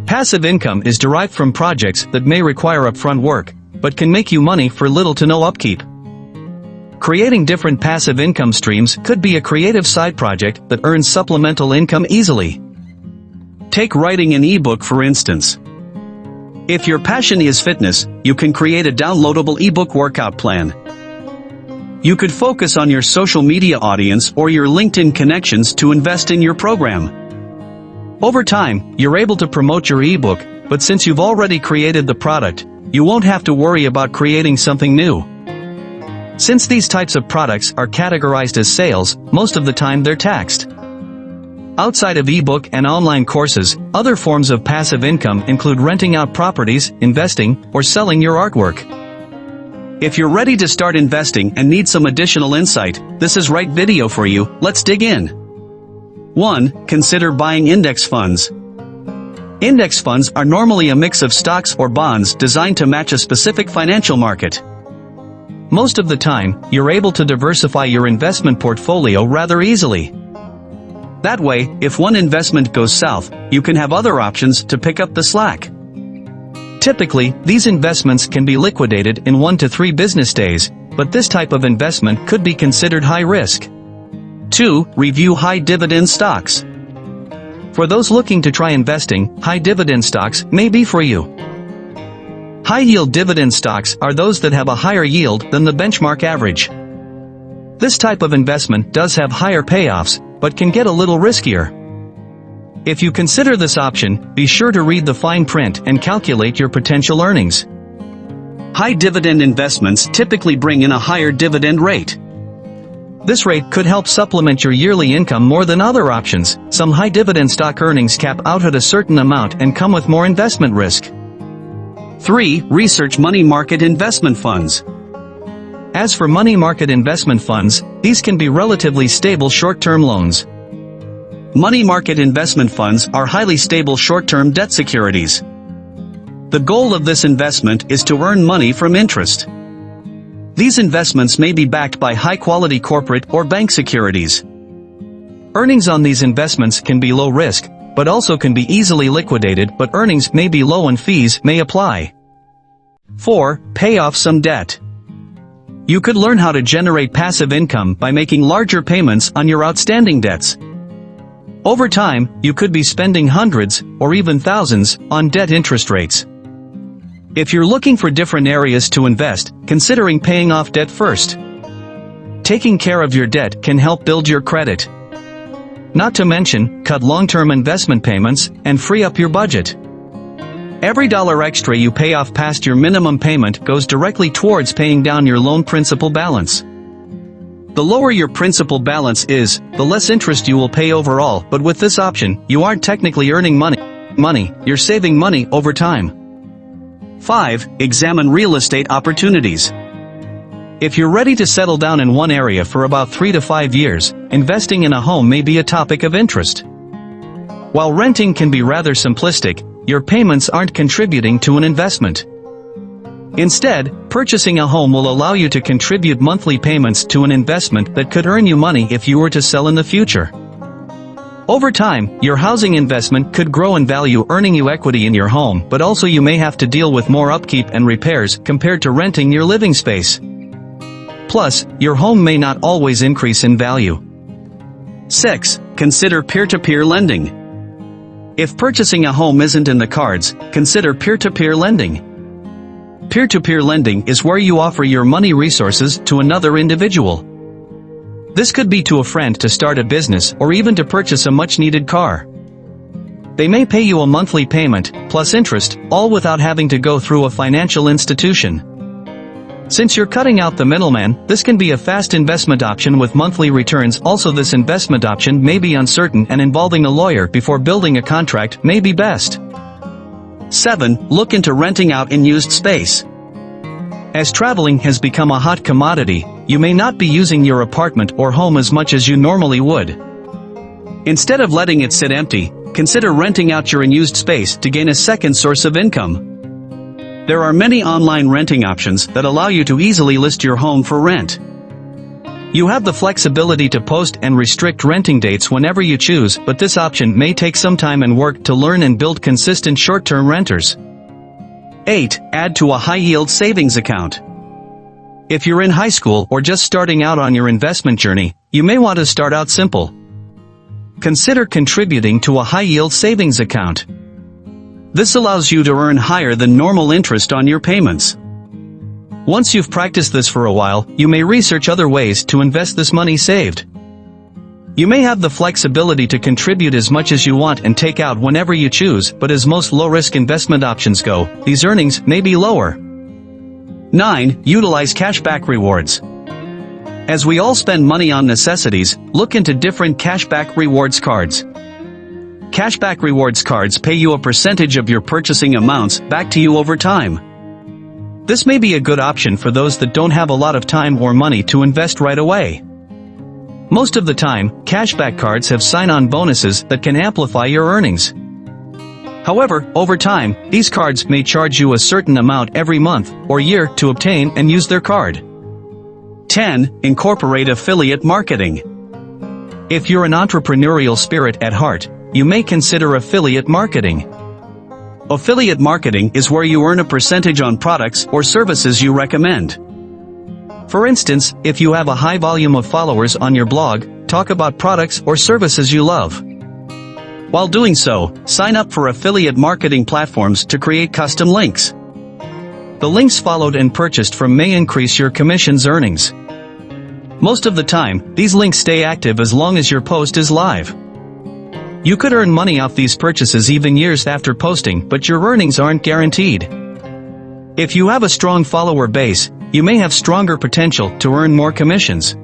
Passive income is derived from projects that may require upfront work, but can make you money for little to no upkeep. Creating different passive income streams could be a creative side project that earns supplemental income easily. Take writing an ebook for instance. If your passion is fitness, you can create a downloadable ebook workout plan. You could focus on your social media audience or your LinkedIn connections to invest in your program. Over time, you're able to promote your ebook, but since you've already created the product, you won't have to worry about creating something new. Since these types of products are categorized as sales, most of the time they're taxed. Outside of ebook and online courses, other forms of passive income include renting out properties, investing, or selling your artwork. If you're ready to start investing and need some additional insight, this is right video for you. Let's dig in. 1. Consider buying index funds. Index funds are normally a mix of stocks or bonds designed to match a specific financial market. Most of the time, you're able to diversify your investment portfolio rather easily. That way, if one investment goes south, you can have other options to pick up the slack. Typically, these investments can be liquidated in 1 to 3 business days, but this type of investment could be considered high risk. 2. Review high dividend stocks. For those looking to try investing, high dividend stocks may be for you. High-yield dividend stocks are those that have a higher yield than the benchmark average. This type of investment does have higher payoffs, but can get a little riskier. If you consider this option, be sure to read the fine print and calculate your potential earnings. High dividend investments typically bring in a higher dividend rate. This rate could help supplement your yearly income more than other options. Some high dividend stock earnings cap out at a certain amount and come with more investment risk. 3. Research money market investment funds. As for money market investment funds, these can be relatively stable short-term loans. Money market investment funds are highly stable short-term debt securities. The goal of this investment is to earn money from interest. These investments may be backed by high-quality corporate or bank securities. Earnings on these investments can be low risk, but also can be easily liquidated, but earnings may be low and fees may apply. 4. Pay off some debt. You could learn how to generate passive income by making larger payments on your outstanding debts. Over time, you could be spending hundreds, or even thousands, on debt interest rates. If you're looking for different areas to invest, considering paying off debt first. Taking care of your debt can help build your credit. Not to mention, cut long-term investment payments, and free up your budget. Every dollar extra you pay off past your minimum payment goes directly towards paying down your loan principal balance. The lower your principal balance is, the less interest you will pay overall, but with this option, you aren't technically earning money, you're saving money over time. 5. Examine real estate opportunities. If you're ready to settle down in one area for about 3 to 5 years, investing in a home may be a topic of interest. While renting can be rather simplistic, your payments aren't contributing to an investment. Instead, purchasing a home will allow you to contribute monthly payments to an investment that could earn you money if you were to sell in the future. Over time, your housing investment could grow in value, earning you equity in your home, but also you may have to deal with more upkeep and repairs compared to renting your living space. Plus, your home may not always increase in value. 6. Consider peer-to-peer lending. If purchasing a home isn't in the cards, consider peer-to-peer lending. Peer-to-peer lending is where you offer your money resources to another individual. This could be to a friend to start a business or even to purchase a much-needed car. They may pay you a monthly payment, plus interest, all without having to go through a financial institution. Since you're cutting out the middleman, this can be a fast investment option with monthly returns. Also, this investment option may be uncertain, and involving a lawyer before building a contract may be best. 7. Look into renting out unused space. As traveling has become a hot commodity, you may not be using your apartment or home as much as you normally would. Instead of letting it sit empty, consider renting out your unused space to gain a second source of income. There are many online renting options that allow you to easily list your home for rent. You have the flexibility to post and restrict renting dates whenever you choose, but this option may take some time and work to learn and build consistent short-term renters. 8. Add to a high-yield savings account. If you're in high school or just starting out on your investment journey, you may want to start out simple. Consider contributing to a high-yield savings account. This allows you to earn higher than normal interest on your payments. Once you've practiced this for a while, you may research other ways to invest this money saved. You may have the flexibility to contribute as much as you want and take out whenever you choose, but as most low-risk investment options go, these earnings may be lower. 9. Utilize cashback rewards. As we all spend money on necessities, look into different cashback rewards cards. Cashback rewards cards pay you a percentage of your purchasing amounts back to you over time. This may be a good option for those that don't have a lot of time or money to invest right away. Most of the time, cashback cards have sign-on bonuses that can amplify your earnings. However, over time, these cards may charge you a certain amount every month or year to obtain and use their card. 10. Incorporate affiliate marketing. If you're an entrepreneurial spirit at heart, you may consider affiliate marketing. Affiliate marketing is where you earn a percentage on products or services you recommend. For instance, if you have a high volume of followers on your blog, talk about products or services you love. While doing so, sign up for affiliate marketing platforms to create custom links. The links followed and purchased from may increase your commission's earnings. Most of the time, these links stay active as long as your post is live. You could earn money off these purchases even years after posting, but your earnings aren't guaranteed. If you have a strong follower base, you may have stronger potential to earn more commissions.